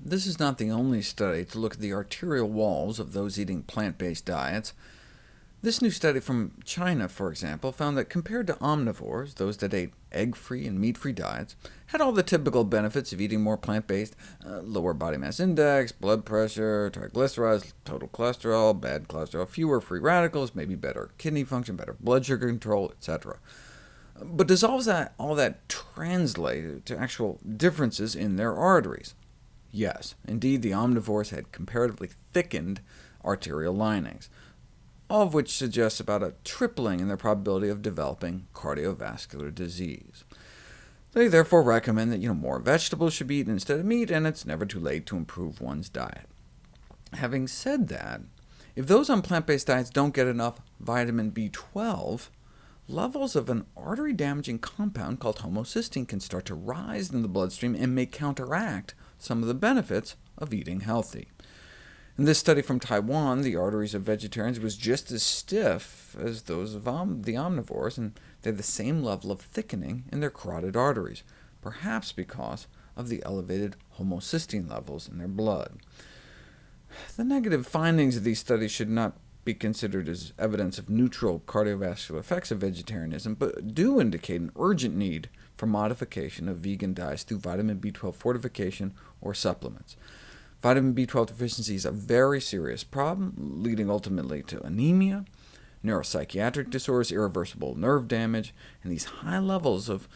This is not the only study to look at the arterial walls of those eating plant-based diets. This new study from China, for example, found that compared to omnivores, those that ate egg-free and meat-free diets, had all the typical benefits of eating more plant-based: lower body mass index, blood pressure, triglycerides, total cholesterol, bad cholesterol, fewer free radicals, maybe better kidney function, better blood sugar control, etc. But does all that translate to actual differences in their arteries? Yes, indeed, the omnivores had comparatively thickened arterial linings, all of which suggests about a tripling in their probability of developing cardiovascular disease. They therefore recommend that more vegetables should be eaten instead of meat, and it's never too late to improve one's diet. Having said that, if those on plant-based diets don't get enough vitamin B12, levels of an artery-damaging compound called homocysteine can start to rise in the bloodstream and may counteract some of the benefits of eating healthy. In this study from Taiwan, the arteries of vegetarians was just as stiff as those of the omnivores, and they had the same level of thickening in their carotid arteries, perhaps because of the elevated homocysteine levels in their blood. The negative findings of these studies should not be considered as evidence of neutral cardiovascular effects of vegetarianism, but do indicate an urgent need for modification of vegan diets through vitamin B12 fortification or supplements. Vitamin B12 deficiency is a very serious problem, leading ultimately to anemia, neuropsychiatric disorders, irreversible nerve damage, and these high levels of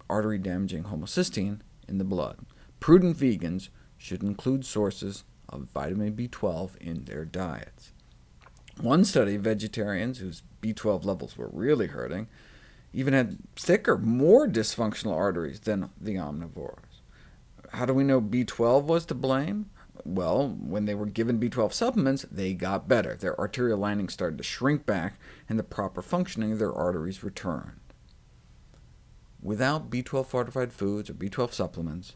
artery-damaging homocysteine in the blood. Prudent vegans should include sources of vitamin B12 in their diets. One study of vegetarians whose B12 levels were really hurting even had thicker, more dysfunctional arteries than the omnivores. How do we know B12 was to blame? Well, when they were given B12 supplements, they got better. Their arterial lining started to shrink back, and the proper functioning of their arteries returned. Without B12-fortified foods or B12 supplements,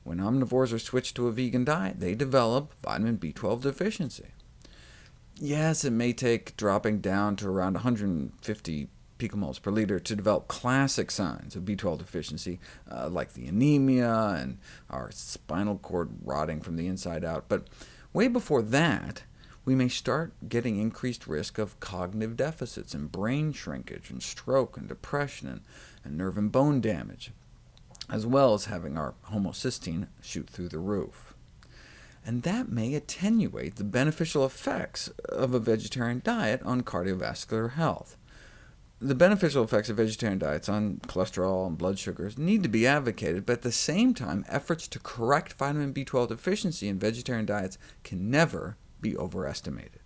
when omnivores are switched to a vegan diet, they develop vitamin B12 deficiency. Yes, it may take dropping down to around 150 picomoles per liter to develop classic signs of B12 deficiency, like the anemia and our spinal cord rotting from the inside out. But way before that, we may start getting increased risk of cognitive deficits and brain shrinkage and stroke and depression and nerve and bone damage, as well as having our homocysteine shoot through the roof. And that may attenuate the beneficial effects of a vegetarian diet on cardiovascular health. The beneficial effects of vegetarian diets on cholesterol and blood sugars need to be advocated, but at the same time, efforts to correct vitamin B12 deficiency in vegetarian diets can never be overestimated.